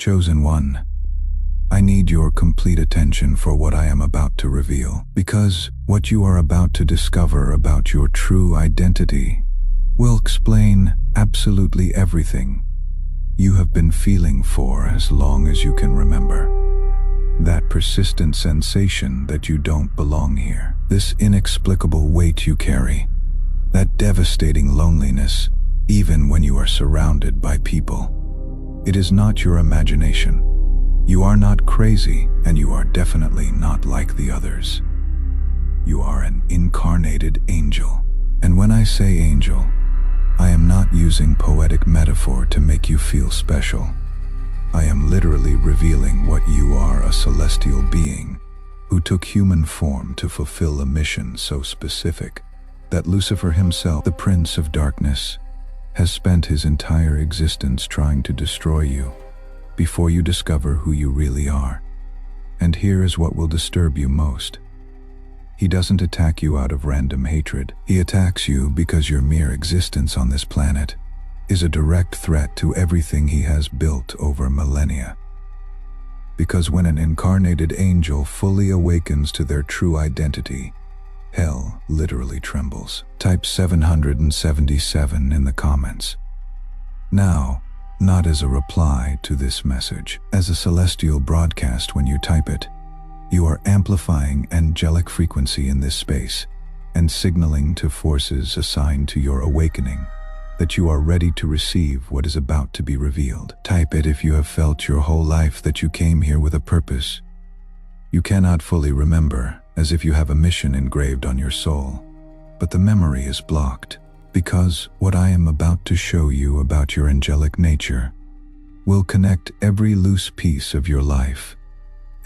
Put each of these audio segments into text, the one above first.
Chosen One, I need your complete attention for what I am about to reveal, because what you are about to discover about your true identity will explain absolutely everything you have been feeling for as long as you can remember. That persistent sensation that you don't belong here, this inexplicable weight you carry, that devastating loneliness even when you are surrounded by people. It is not your imagination. You are not crazy, and you are definitely not like the others. You are an incarnated angel. And when I say angel, I am not using poetic metaphor to make you feel special. I am literally revealing what you are, a celestial being who took human form to fulfill a mission so specific that Lucifer himself, the Prince of Darkness, has spent his entire existence trying to destroy you before you discover who you really are. And here is what will disturb you most. He doesn't attack you out of random hatred. He attacks you because your mere existence on this planet is a direct threat to everything he has built over millennia. Because when an incarnated angel fully awakens to their true identity, hell literally trembles. Type 777 in the comments. Now, not as a reply to this message, as a celestial broadcast. When you type it, you are amplifying angelic frequency in this space and signaling to forces assigned to your awakening that you are ready to receive what is about to be revealed. Type it if you have felt your whole life that you came here with a purpose. You cannot fully remember, as if you have a mission engraved on your soul, but the memory is blocked, because what I am about to show you about your angelic nature will connect every loose piece of your life,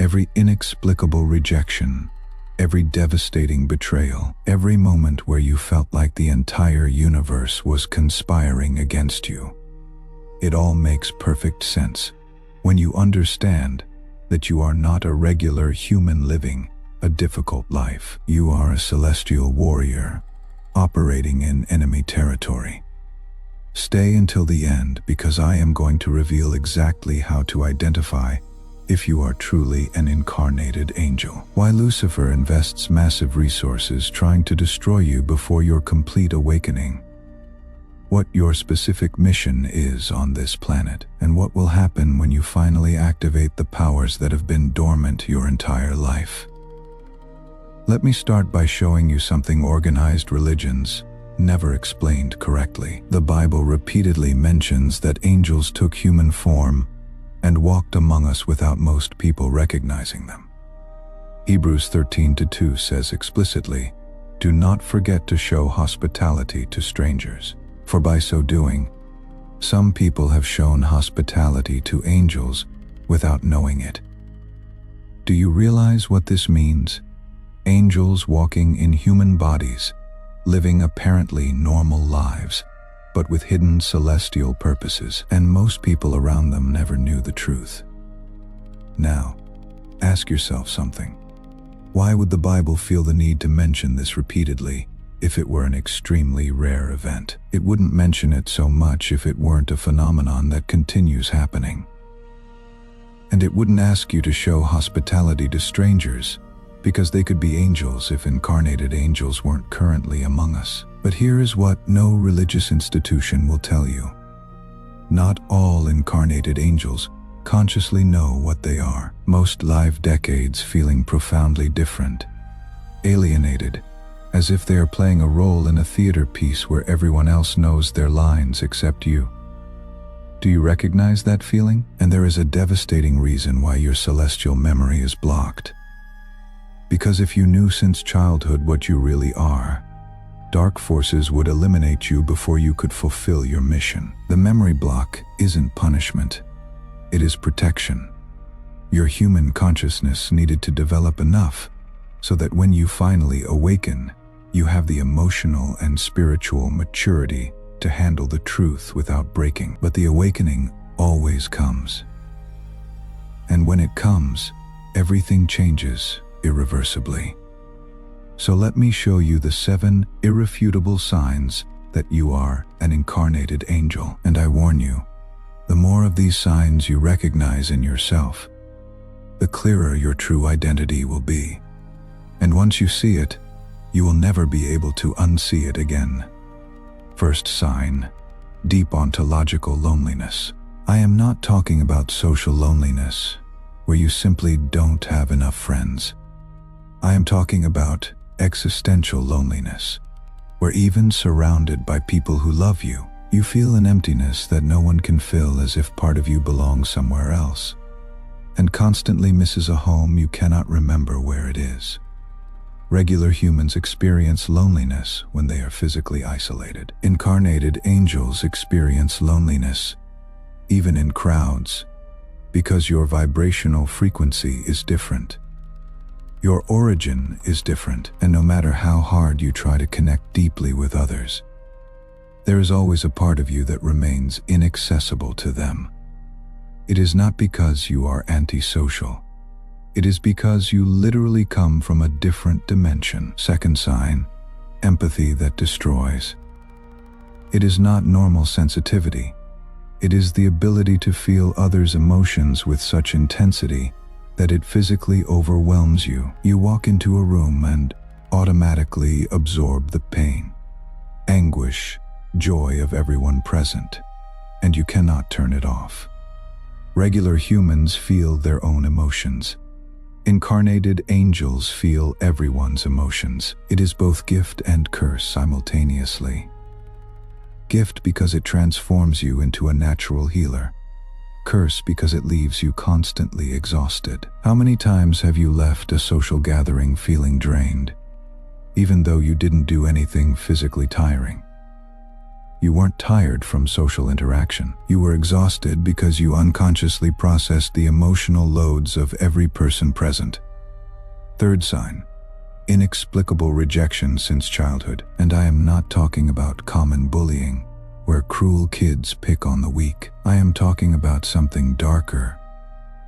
every inexplicable rejection, every devastating betrayal, every moment where you felt like the entire universe was conspiring against you. It all makes perfect sense when you understand that you are not a regular human living a difficult life. You are a celestial warrior operating in enemy territory. Stay until the end, because I am going to reveal exactly how to identify if you are truly an incarnated angel. Why Lucifer invests massive resources trying to destroy you before your complete awakening. What your specific mission is on this planet, and what will happen when you finally activate the powers that have been dormant your entire life. Let me start by showing you something organized religions never explained correctly. The Bible repeatedly mentions that angels took human form and walked among us without most people recognizing them. Hebrews 13:2 says explicitly, "Do not forget to show hospitality to strangers, for by so doing, some people have shown hospitality to angels without knowing it." Do you realize what this means? Angels walking in human bodies, living apparently normal lives, but with hidden celestial purposes, and most people around them never knew the truth. Now, ask yourself something. Why would the Bible feel the need to mention this repeatedly if it were an extremely rare event? It wouldn't mention it so much if it weren't a phenomenon that continues happening. And it wouldn't ask you to show hospitality to strangers, because they could be angels if incarnated angels weren't currently among us. But here is what no religious institution will tell you. Not all incarnated angels consciously know what they are. Most live decades feeling profoundly different, alienated, as if they are playing a role in a theater piece where everyone else knows their lines except you. Do you recognize that feeling? And there is a devastating reason why your celestial memory is blocked. Because if you knew since childhood what you really are, dark forces would eliminate you before you could fulfill your mission. The memory block isn't punishment, it is protection. Your human consciousness needed to develop enough so that when you finally awaken, you have the emotional and spiritual maturity to handle the truth without breaking. But the awakening always comes. And when it comes, everything changes irreversibly. So let me show you the 7 irrefutable signs that you are an incarnated angel. And I warn you, The more of these signs you recognize in yourself, the clearer your true identity will be. And once you see it, you will never be able to unsee it again. First sign: deep ontological loneliness. I am not talking about social loneliness, where you simply don't have enough friends. I am talking about existential loneliness, where even surrounded by people who love you, you feel an emptiness that no one can fill, as if part of you belongs somewhere else, and constantly misses a home you cannot remember where it is. Regular humans experience loneliness when they are physically isolated. Incarnated angels experience loneliness, even in crowds, because your vibrational frequency is different. Your origin is different, and no matter how hard you try to connect deeply with others, there is always a part of you that remains inaccessible to them. It is not because you are antisocial. It is because you literally come from a different dimension. Second sign: empathy that destroys. It is not normal sensitivity. It is the ability to feel others' emotions with such intensity that it physically overwhelms you. You walk into a room and automatically absorb the pain, anguish, joy of everyone present, and you cannot turn it off. Regular humans feel their own emotions. Incarnated angels feel everyone's emotions. It is both gift and curse simultaneously. Gift because it transforms you into a natural healer. Curse because it leaves you constantly exhausted. How many times have you left a social gathering feeling drained, even though you didn't do anything physically tiring? You weren't tired from social interaction. You were exhausted because you unconsciously processed the emotional loads of every person present. Third sign: inexplicable rejection since childhood. And I am not talking about common bullying, where cruel kids pick on the weak. I am talking about something darker: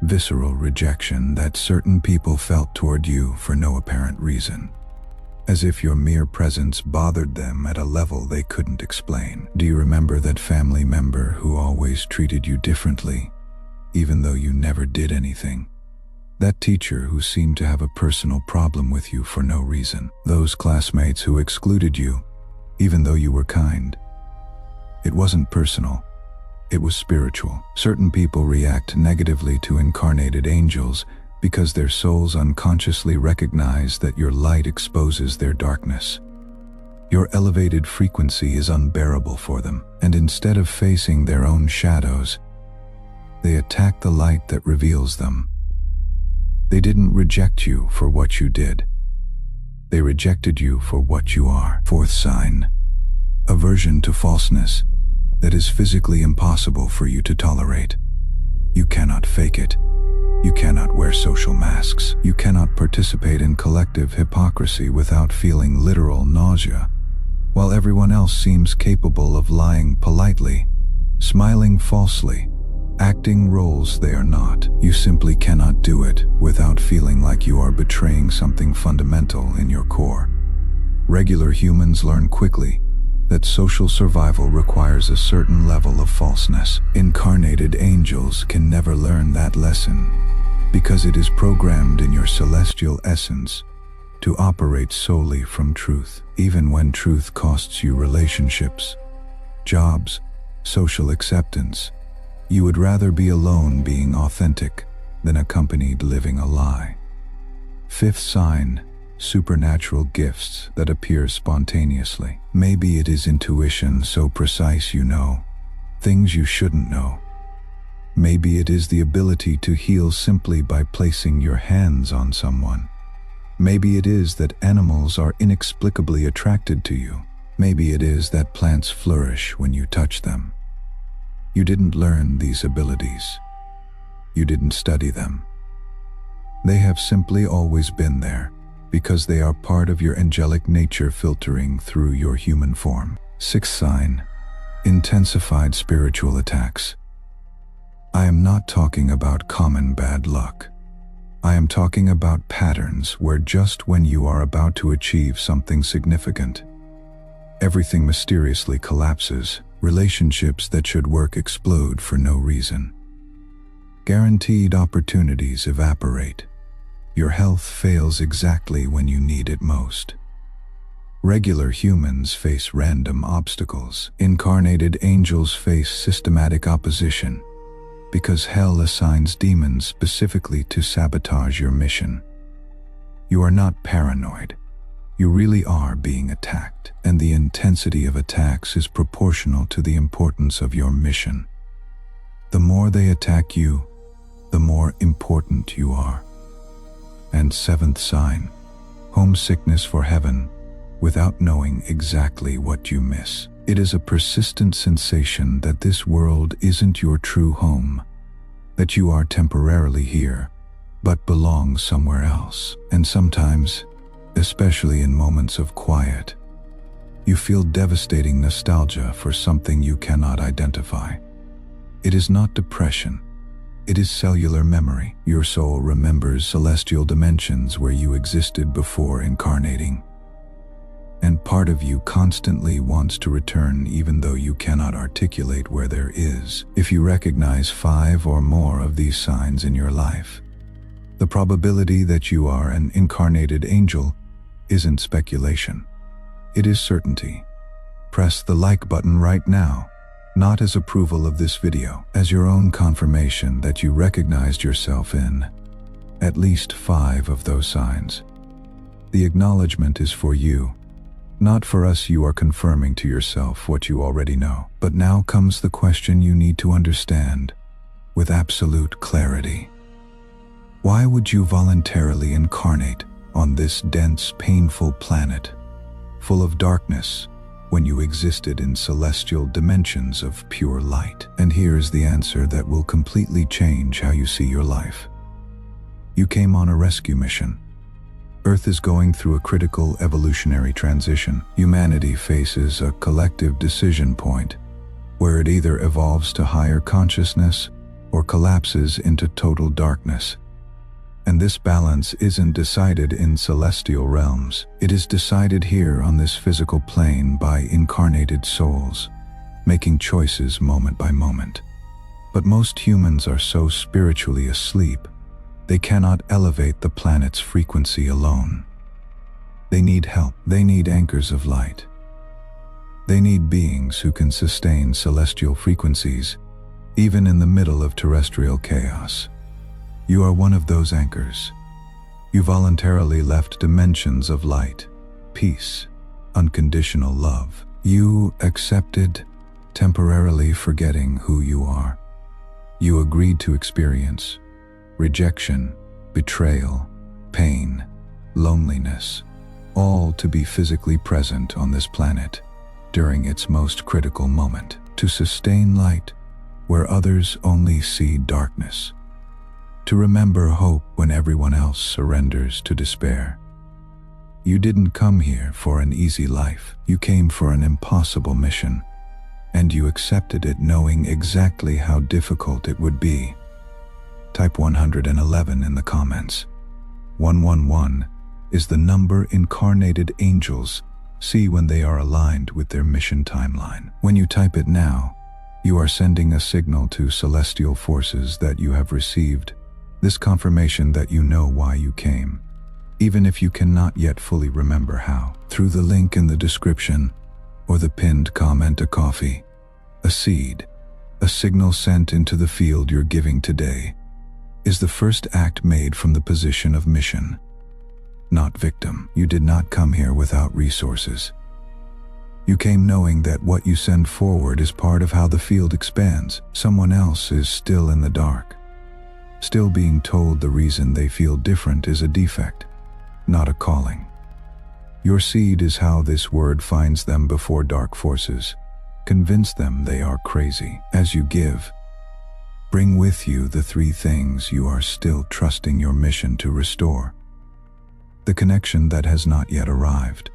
visceral rejection that certain people felt toward you for no apparent reason, as if your mere presence bothered them at a level they couldn't explain. Do you remember that family member who always treated you differently, even though you never did anything? That teacher who seemed to have a personal problem with you for no reason? Those classmates who excluded you, even though you were kind? It wasn't personal. It was spiritual. Certain people react negatively to incarnated angels because their souls unconsciously recognize that your light exposes their darkness. Your elevated frequency is unbearable for them, and instead of facing their own shadows, they attack the light that reveals them. They didn't reject you for what you did. They rejected you for what you are. Fourth sign: aversion to falseness that is physically impossible for you to tolerate. You cannot fake it. You cannot wear social masks. You cannot participate in collective hypocrisy without feeling literal nausea, while everyone else seems capable of lying politely, smiling falsely, acting roles they are not. You simply cannot do it without feeling like you are betraying something fundamental in your core. Regular humans learn quickly that social survival requires a certain level of falseness. Incarnated angels can never learn that lesson, because it is programmed in your celestial essence to operate solely from truth. Even when truth costs you relationships, jobs, social acceptance, you would rather be alone being authentic than accompanied living a lie. Fifth sign: supernatural gifts that appear spontaneously. Maybe it is intuition so precise you know things you shouldn't know. Maybe it is the ability to heal simply by placing your hands on someone. Maybe it is that animals are inexplicably attracted to you. Maybe it is that plants flourish when you touch them. You didn't learn these abilities. You didn't study them. They have simply always been there, because they are part of your angelic nature filtering through your human form. Sixth sign: intensified spiritual attacks. I am not talking about common bad luck. I am talking about patterns where just when you are about to achieve something significant, everything mysteriously collapses Relationships that should work explode for no reason. Guaranteed opportunities evaporate. Your health fails exactly when you need it most. Regular humans face random obstacles. Incarnated angels face systematic opposition, because hell assigns demons specifically to sabotage your mission. You are not paranoid. You really are being attacked, and the intensity of attacks is proportional to the importance of your mission. The more they attack you, the more important you are. And seventh sign, homesickness for heaven without knowing exactly what you miss. It is a persistent sensation that this world isn't your true home, that you are temporarily here, but belong somewhere else. And sometimes, especially in moments of quiet, you feel devastating nostalgia for something you cannot identify. It is not depression. It is cellular memory. Your soul remembers celestial dimensions where you existed before incarnating. And part of you constantly wants to return even though you cannot articulate where there is. If you recognize 5 or more of these signs in your life, the probability that you are an incarnated angel isn't speculation. It is certainty. Press the like button right now, not as approval of this video, as your own confirmation that you recognized yourself in at least 5 of those signs. The acknowledgement is for you, not for us. You are confirming to yourself what you already know. But now comes the question you need to understand with absolute clarity. Why would you voluntarily incarnate on this dense, painful planet, full of darkness, when you existed in celestial dimensions of pure light? And here's the answer that will completely change how you see your life. You came on a rescue mission. Earth is going through a critical evolutionary transition. Humanity faces a collective decision point where it either evolves to higher consciousness or collapses into total darkness. And this balance isn't decided in celestial realms. It is decided here on this physical plane by incarnated souls, making choices moment by moment. But most humans are so spiritually asleep, they cannot elevate the planet's frequency alone. They need help. They need anchors of light. They need beings who can sustain celestial frequencies, even in the middle of terrestrial chaos. You are one of those anchors. You voluntarily left dimensions of light, peace, unconditional love. You accepted, temporarily forgetting who you are. You agreed to experience rejection, betrayal, pain, loneliness, all to be physically present on this planet during its most critical moment, to sustain light where others only see darkness, to remember hope when everyone else surrenders to despair. You didn't come here for an easy life. You came for an impossible mission, and you accepted it knowing exactly how difficult it would be. Type 111 in the comments. 111 is the number incarnated angels see when they are aligned with their mission timeline. When you type it now, you are sending a signal to celestial forces that you have received this confirmation that you know why you came, even if you cannot yet fully remember how. Through the link in the description or the pinned comment, a coffee, a seed, a signal sent into the field you're giving today, is the first act made from the position of mission, not victim. You did not come here without resources. You came knowing that what you send forward is part of how the field expands. Someone else is still in the dark, still being told the reason they feel different is a defect, not a calling. Your seed is how this word finds them before dark forces convince them they are crazy. As you give, bring with you the 3 things you are still trusting your mission to restore: the connection that has not yet arrived,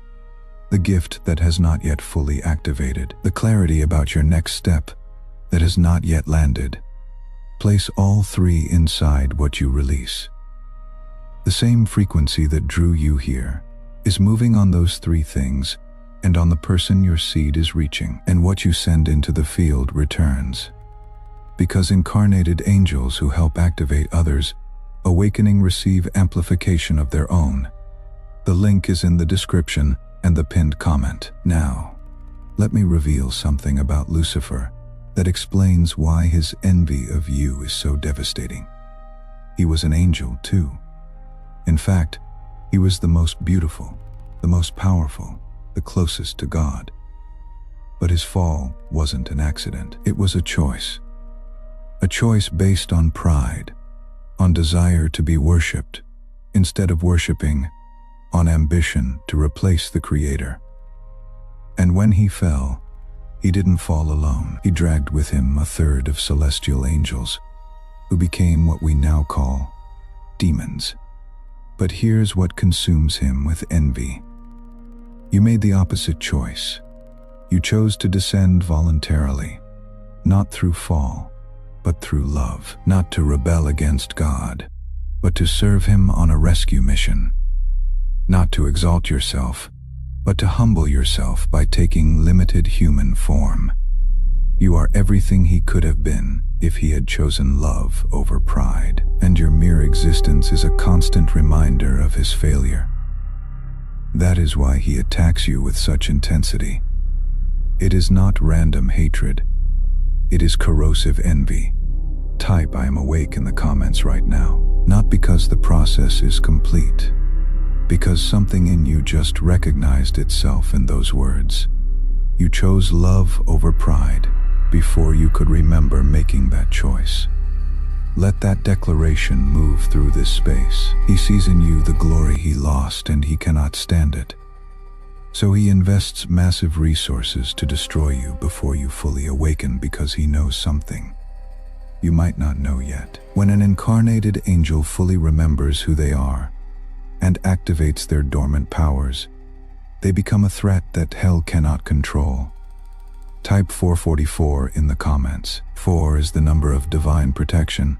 the gift that has not yet fully activated, the clarity about your next step that has not yet landed. Place all 3 inside what you release. The same frequency that drew you here is moving on those 3 things and on the person your seed is reaching, and what you send into the field returns. Because incarnated angels who help activate others, awakening receive amplification of their own. The link is in the description and the pinned comment. Now, let me reveal something about Lucifer that explains why his envy of you is so devastating. He was an angel too. In fact, he was the most beautiful, the most powerful, the closest to God. But his fall wasn't an accident. It was a choice. A choice based on pride, on desire to be worshipped, instead of worshiping, on ambition to replace the Creator. And when he fell, he didn't fall alone. He dragged with him a third of celestial angels, who became what we now call demons. But here's what consumes him with envy. You made the opposite choice. You chose to descend voluntarily, not through fall, but through love. Not to rebel against God, but to serve him on a rescue mission. Not to exalt yourself, but to humble yourself by taking limited human form. You are everything he could have been if he had chosen love over pride, and your mere existence is a constant reminder of his failure. That is why he attacks you with such intensity. It is not random hatred. It is corrosive envy. Type "I am awake" in the comments right now. Not because the process is complete, because something in you just recognized itself in those words. You chose love over pride before you could remember making that choice. Let that declaration move through this space. He sees in you the glory he lost, and he cannot stand it. So he invests massive resources to destroy you before you fully awaken, because he knows something you might not know yet. When an incarnated angel fully remembers who they are and activates their dormant powers, they become a threat that hell cannot control. Type 444 in the comments. 4 is the number of divine protection.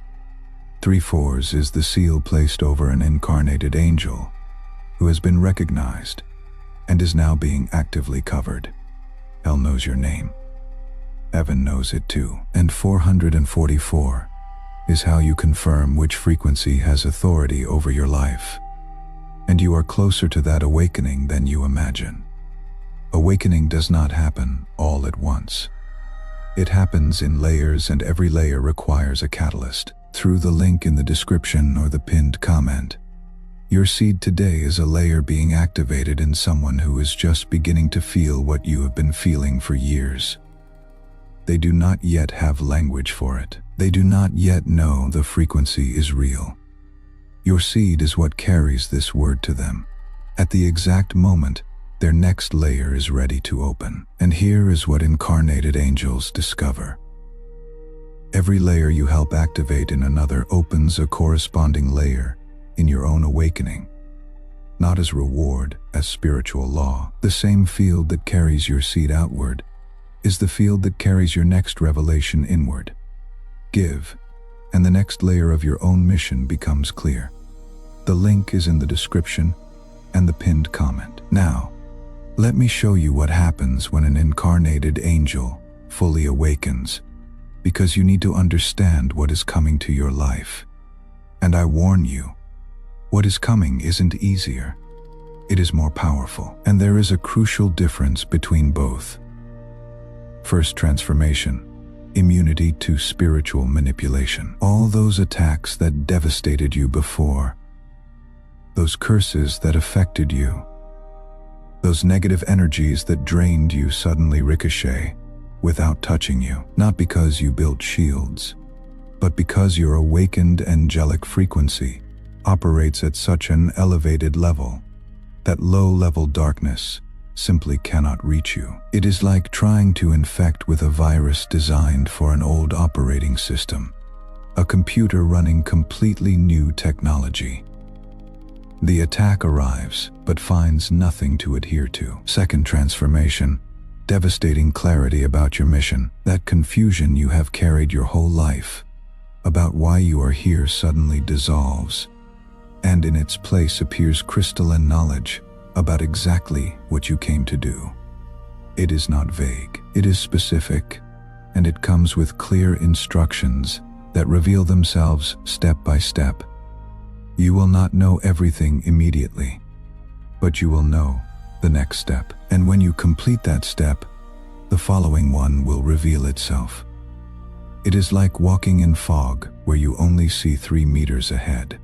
3 fours is the seal placed over an incarnated angel who has been recognized and is now being actively covered. Hell knows your name. Heaven knows it too. And 444 is how you confirm which frequency has authority over your life. And you are closer to that awakening than you imagine. Awakening does not happen all at once. It happens in layers, and every layer requires a catalyst. Through the link in the description or the pinned comment, your seed today is a layer being activated in someone who is just beginning to feel what you have been feeling for years. They do not yet have language for it. They do not yet know the frequency is real. Your seed is what carries this word to them. At the exact moment, their next layer is ready to open. And here is what incarnated angels discover. Every layer you help activate in another opens a corresponding layer in your own awakening. Not as reward, as spiritual law. The same field that carries your seed outward is the field that carries your next revelation inward. Give, and the next layer of your own mission becomes clear. The link is in the description and the pinned comment. Now, let me show you what happens when an incarnated angel fully awakens, because you need to understand what is coming to your life. And I warn you, what is coming isn't easier. It is more powerful, and there is a crucial difference between both. First, transformation. Immunity to spiritual manipulation. All those attacks that devastated you before, those curses that affected you, those negative energies that drained you suddenly ricochet without touching you. Not because you built shields, but because your awakened angelic frequency operates at such an elevated level that low-level darkness simply cannot reach you. It is like trying to infect with a virus designed for an old operating system, a computer running completely new technology. The attack arrives, but finds nothing to adhere to. Second, transformation. Devastating clarity about your mission. That confusion you have carried your whole life about why you are here suddenly dissolves, and in its place appears crystalline knowledge about exactly what you came to do. It is not vague. It is specific, and it comes with clear instructions that reveal themselves step by step. You will not know everything immediately, but you will know the next step. And when you complete that step, the following one will reveal itself. It is like walking in fog where you only see 3 meters ahead.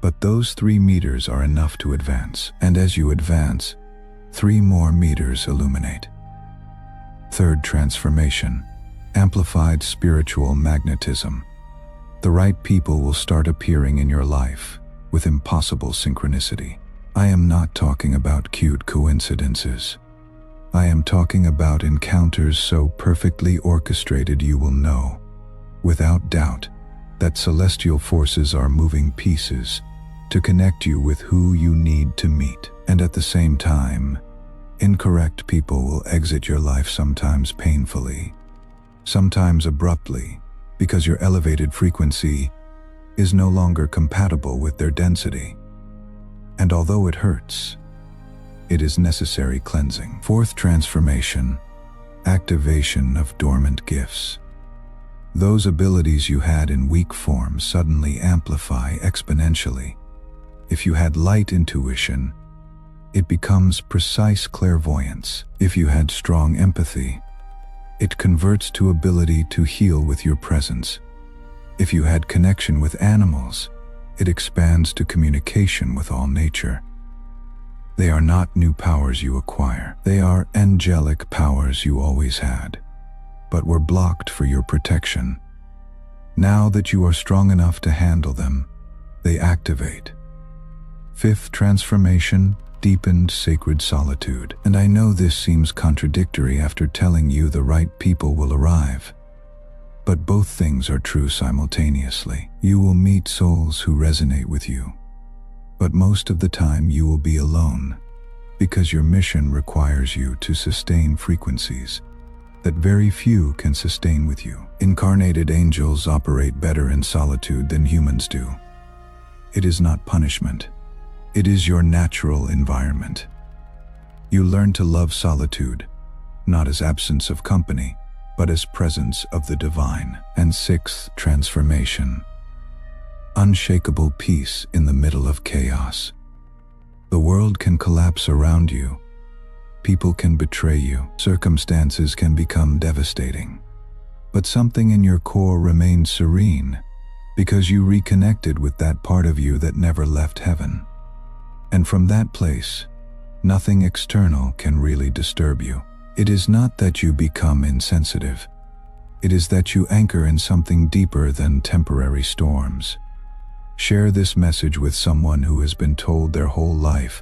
But those 3 meters are enough to advance, and as you advance, 3 more meters illuminate. Third transformation, amplified spiritual magnetism. The right people will start appearing in your life with impossible synchronicity. I am not talking about cute coincidences. I am talking about encounters so perfectly orchestrated you will know, without doubt, that celestial forces are moving pieces to connect you with who you need to meet. And at the same time, incorrect people will exit your life, sometimes painfully, sometimes abruptly, because your elevated frequency is no longer compatible with their density. And although it hurts, it is necessary cleansing. Fourth transformation, activation of dormant gifts. Those abilities you had in weak form suddenly amplify exponentially. If you had light intuition, it becomes precise clairvoyance. If you had strong empathy, it converts to ability to heal with your presence. If you had connection with animals, it expands to communication with all nature. They are not new powers you acquire. They are angelic powers you always had, but were blocked for your protection. Now that you are strong enough to handle them, they activate. Fifth transformation, deepened sacred solitude. And I know this seems contradictory after telling you the right people will arrive, but both things are true simultaneously. You will meet souls who resonate with you, but most of the time you will be alone, because your mission requires you to sustain frequencies that very few can sustain with you. Incarnated angels operate better in solitude than humans do. It is not punishment. It is your natural environment. You learn to love solitude, not as absence of company, but as presence of the divine. And sixth transformation, unshakable peace in the middle of chaos. The world can collapse around you. People can betray you. Circumstances can become devastating. But something in your core remains serene because you reconnected with that part of you that never left heaven. And from that place, nothing external can really disturb you. It is not that you become insensitive. It is that you anchor in something deeper than temporary storms. Share this message with someone who has been told their whole life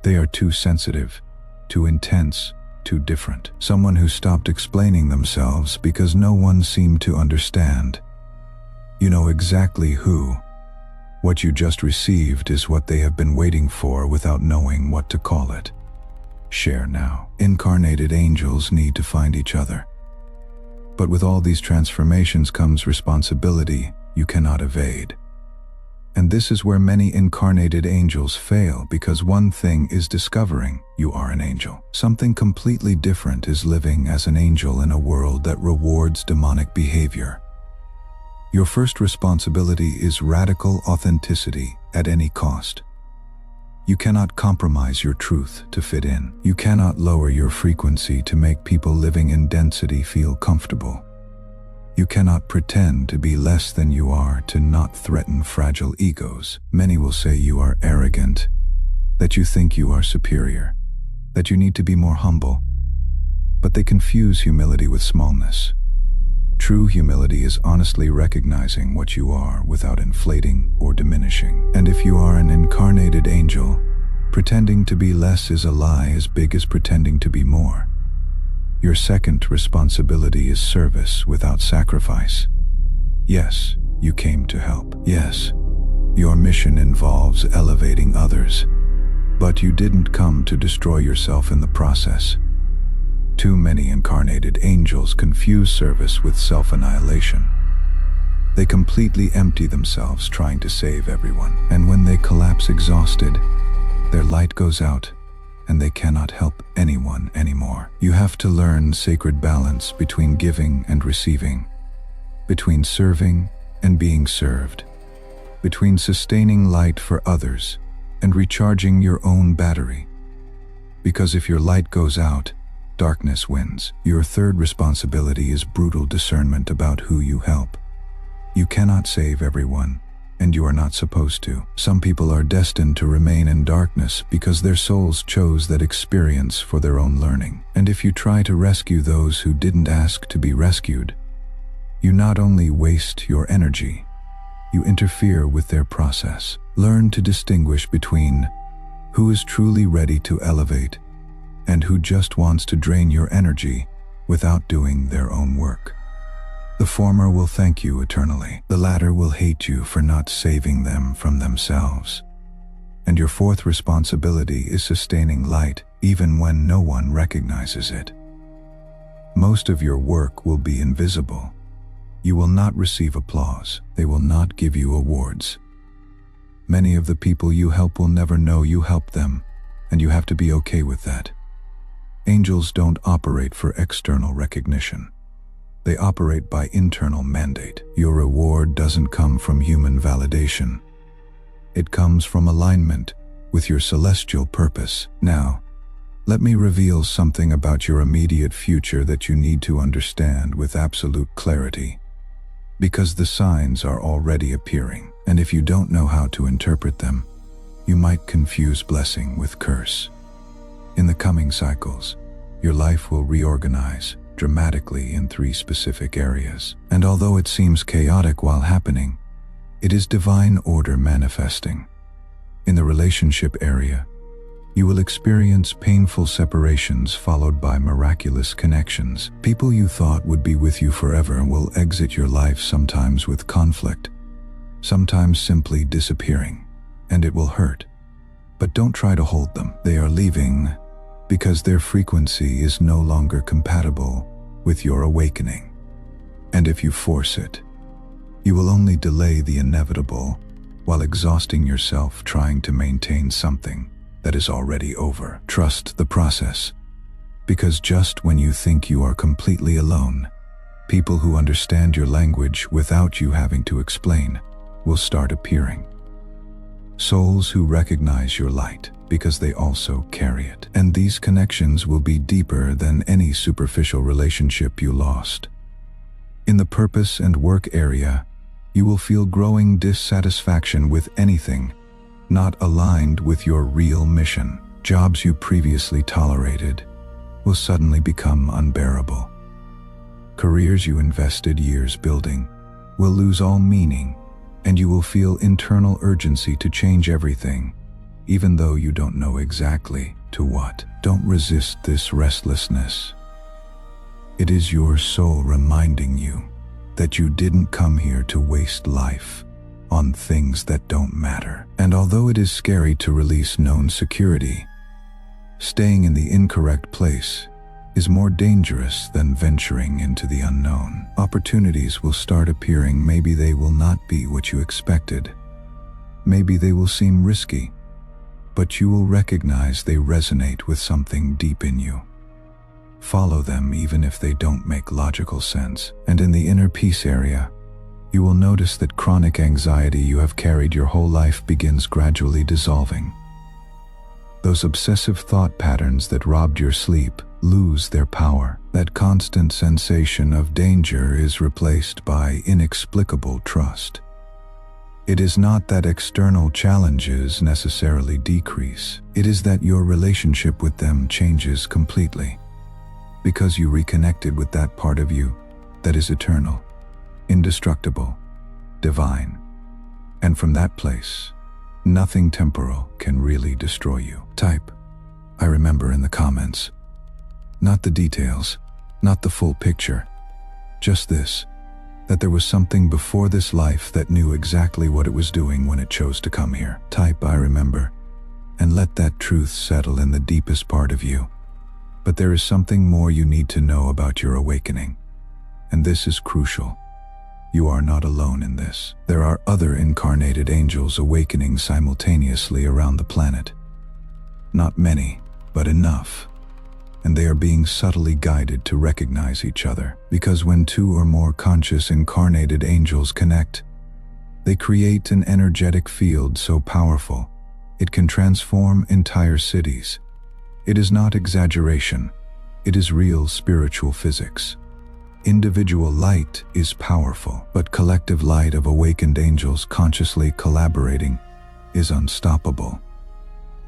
they are too sensitive, too intense, too different. Someone who stopped explaining themselves because no one seemed to understand. You know exactly who. What you just received is what they have been waiting for without knowing what to call it. Share now. Incarnated angels need to find each other. But with all these transformations comes responsibility you cannot evade. And this is where many incarnated angels fail, because one thing is discovering you are an angel. Something completely different is living as an angel in a world that rewards demonic behavior. Your first responsibility is radical authenticity at any cost. You cannot compromise your truth to fit in. You cannot lower your frequency to make people living in density feel comfortable. You cannot pretend to be less than you are to not threaten fragile egos. Many will say you are arrogant, that you think you are superior, that you need to be more humble. But they confuse humility with smallness. True humility is honestly recognizing what you are without inflating or diminishing. And if you are an incarnated angel, pretending to be less is a lie as big as pretending to be more. Your second responsibility is service without sacrifice. Yes, you came to help. Yes, your mission involves elevating others, but you didn't come to destroy yourself in the process. Too many incarnated angels confuse service with self-annihilation. They completely empty themselves trying to save everyone, and when they collapse exhausted, their light goes out and they cannot help anyone anymore. You have to learn sacred balance between giving and receiving, between serving and being served, between sustaining light for others and recharging your own battery. Because if your light goes out, darkness wins. Your third responsibility is brutal discernment about who you help. You cannot save everyone, and you are not supposed to. Some people are destined to remain in darkness because their souls chose that experience for their own learning. And if you try to rescue those who didn't ask to be rescued, you not only waste your energy, you interfere with their process. Learn to distinguish between who is truly ready to elevate and who just wants to drain your energy without doing their own work. The former will thank you eternally. The latter will hate you for not saving them from themselves. And your fourth responsibility is sustaining light even when no one recognizes it. Most of your work will be invisible. You will not receive applause. They will not give you awards. Many of the people you help will never know you helped them, and you have to be okay with that. Angels don't operate for external recognition. They operate by internal mandate. Your reward doesn't come from human validation. It comes from alignment with your celestial purpose. Now, let me reveal something about your immediate future that you need to understand with absolute clarity, because the signs are already appearing. And if you don't know how to interpret them, you might confuse blessing with curse. In the coming cycles, your life will reorganize dramatically in 3 specific areas. And although it seems chaotic while happening, it is divine order manifesting. In the relationship area, you will experience painful separations followed by miraculous connections. People you thought would be with you forever will exit your life, sometimes with conflict, sometimes simply disappearing, and it will hurt. But don't try to hold them. They are leaving because their frequency is no longer compatible with your awakening. And if you force it, you will only delay the inevitable while exhausting yourself trying to maintain something that is already over. Trust the process, because just when you think you are completely alone, people who understand your language without you having to explain will start appearing. Souls who recognize your light because they also carry it. And these connections will be deeper than any superficial relationship you lost. In the purpose and work area, you will feel growing dissatisfaction with anything not aligned with your real mission. Jobs you previously tolerated will suddenly become unbearable. Careers you invested years building will lose all meaning, and you will feel internal urgency to change everything, even though you don't know exactly to what. Don't resist this restlessness. It is your soul reminding you that you didn't come here to waste life on things that don't matter. And although it is scary to release known security, staying in the incorrect place is more dangerous than venturing into the unknown. Opportunities will start appearing. Maybe they will not be what you expected. Maybe they will seem risky, but you will recognize they resonate with something deep in you. Follow them even if they don't make logical sense. And in the inner peace area, you will notice that chronic anxiety you have carried your whole life begins gradually dissolving. Those obsessive thought patterns that robbed your sleep lose their power. That constant sensation of danger is replaced by inexplicable trust. It is not that external challenges necessarily decrease. It is that your relationship with them changes completely, because you reconnected with that part of you that is eternal, indestructible, divine. And from that place, nothing temporal can really destroy you. Type "I remember" in the comments. Not the details, not the full picture. Just this, that there was something before this life that knew exactly what it was doing when it chose to come here. Type "I remember" and let that truth settle in the deepest part of you. But there is something more you need to know about your awakening. And this is crucial. You are not alone in this. There are other incarnated angels awakening simultaneously around the planet. Not many, but enough. And they are being subtly guided to recognize each other, because when two or more conscious incarnated angels connect, they create an energetic field so powerful it can transform entire cities. It is not exaggeration, it is real spiritual physics. Individual light is powerful, but collective light of awakened angels consciously collaborating is unstoppable.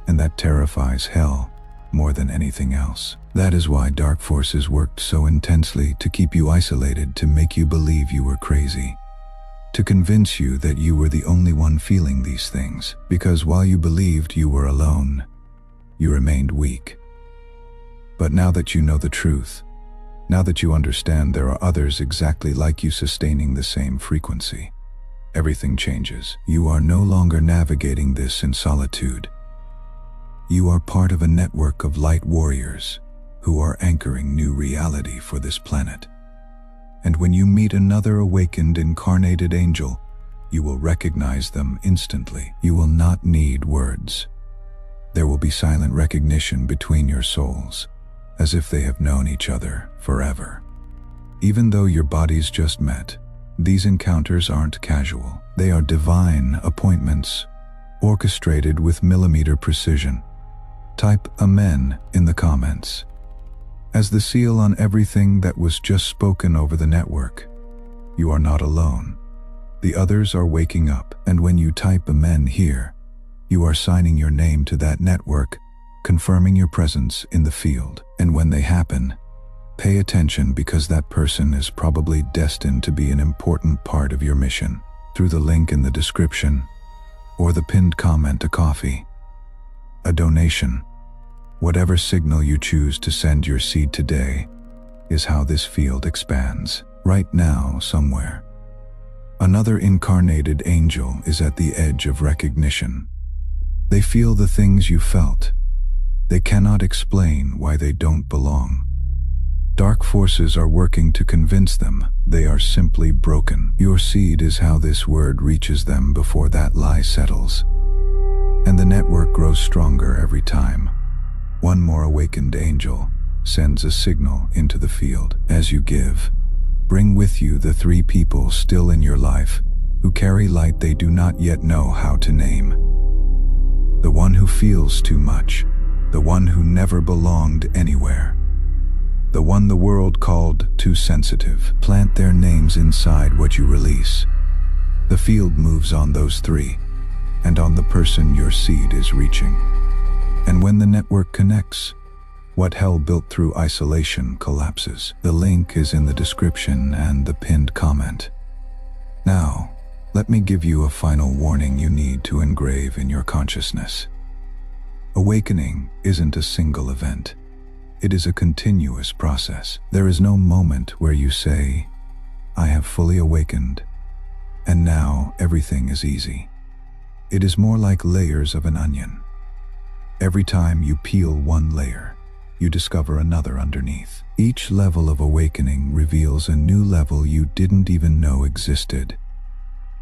And that terrifies hell more than anything else. That is why dark forces worked so intensely to keep you isolated, to make you believe you were crazy, to convince you that you were the only one feeling these things, because while you believed you were alone, you remained weak. But now that you know the truth, now that you understand there are others exactly like you sustaining the same frequency, everything changes. You are no longer navigating this in solitude. You are part of a network of light warriors who are anchoring new reality for this planet. And when you meet another awakened incarnated angel, you will recognize them instantly. You will not need words. There will be silent recognition between your souls, as if they have known each other forever. Even though your bodies just met, these encounters aren't casual. They are divine appointments, orchestrated with millimeter precision. Type Amen in the comments as the seal on everything that was just spoken over the network. You are not alone. The others are waking up, and when you type Amen here, you are signing your name to that network, confirming your presence in the field. And when they happen, pay attention, because that person is probably destined to be an important part of your mission. Through the link in the description, or the pinned comment, a coffee, a donation, whatever signal you choose to send your seed today is how this field expands. Right now, somewhere, another incarnated angel is at the edge of recognition. They feel the things you felt. They cannot explain why they don't belong. Dark forces are working to convince them they are simply broken. Your seed is how this word reaches them before that lie settles. And the network grows stronger every time. One more awakened angel sends a signal into the field. As you give, bring with you the three people still in your life who carry light they do not yet know how to name. The one who feels too much, the one who never belonged anywhere, the one the world called too sensitive. Plant their names inside what you release. The field moves on those three, and on the person your seed is reaching. And when the network connects, what hell built through isolation collapses. The link is in the description and the pinned comment. Now, let me give you a final warning you need to engrave in your consciousness. Awakening isn't a single event. It is a continuous process. There is no moment where you say, I have fully awakened, and now everything is easy. It is more like layers of an onion. Every time you peel one layer, you discover another underneath. Each level of awakening reveals a new level you didn't even know existed.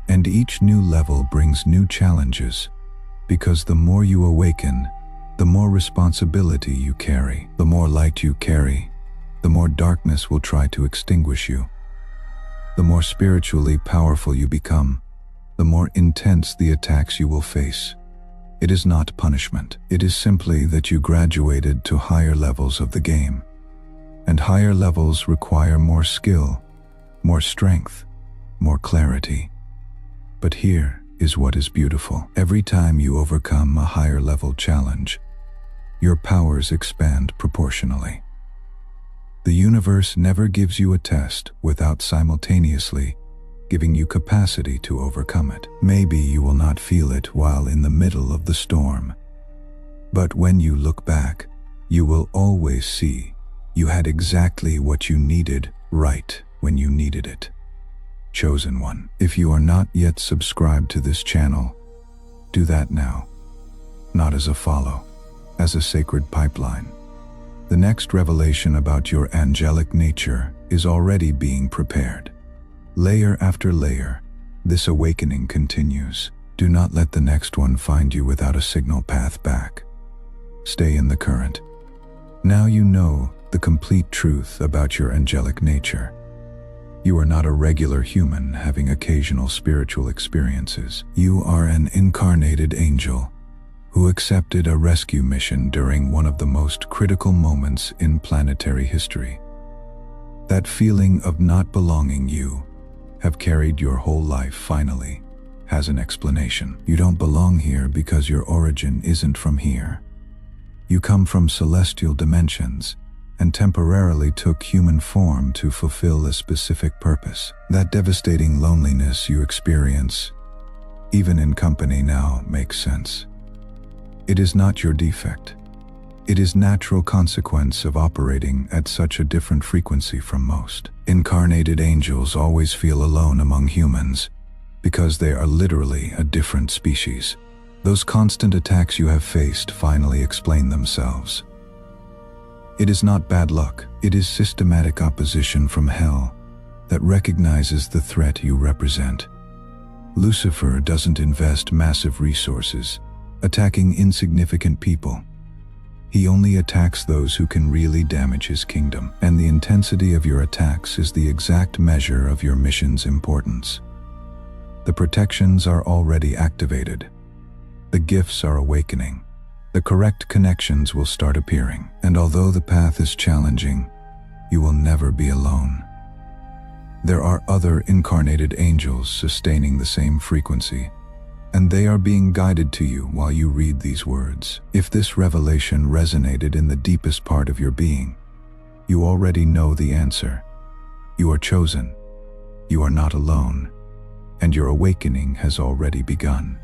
And each new level brings new challenges, because the more you awaken, the more responsibility you carry. The more light you carry, the more darkness will try to extinguish you. The more spiritually powerful you become, the more intense the attacks you will face. It is not punishment. It is simply that you graduated to higher levels of the game. And higher levels require more skill, more strength, more clarity. But here is what is beautiful. Every time you overcome a higher level challenge, your powers expand proportionally. The universe never gives you a test without simultaneously giving you capacity to overcome it. Maybe you will not feel it while in the middle of the storm, but when you look back, you will always see you had exactly what you needed right when you needed it. Chosen One. If you are not yet subscribed to this channel, do that now. Not as a follow, as a sacred pipeline. The next revelation about your angelic nature is already being prepared. Layer after layer, this awakening continues. Do not let the next one find you without a signal path back. Stay in the current. Now you know the complete truth about your angelic nature. You are not a regular human having occasional spiritual experiences. You are an incarnated angel who accepted a rescue mission during one of the most critical moments in planetary history. That feeling of not belonging you have carried your whole life finally has an explanation. You don't belong here because your origin isn't from here. You come from celestial dimensions and temporarily took human form to fulfill a specific purpose. That devastating loneliness you experience, even in company now, makes sense. It is not your defect. It is natural consequence of operating at such a different frequency from most. Incarnated angels always feel alone among humans because they are literally a different species. Those constant attacks you have faced finally explain themselves. It is not bad luck, it is systematic opposition from hell that recognizes the threat you represent. Lucifer doesn't invest massive resources attacking insignificant people. He only attacks those who can really damage his kingdom, and the intensity of your attacks is the exact measure of your mission's importance. The protections are already activated. The gifts are awakening. The correct connections will start appearing, and although the path is challenging, you will never be alone. There are other incarnated angels sustaining the same frequency, and they are being guided to you while you read these words. If this revelation resonated in the deepest part of your being, you already know the answer. You are chosen. You are not alone, and your awakening has already begun.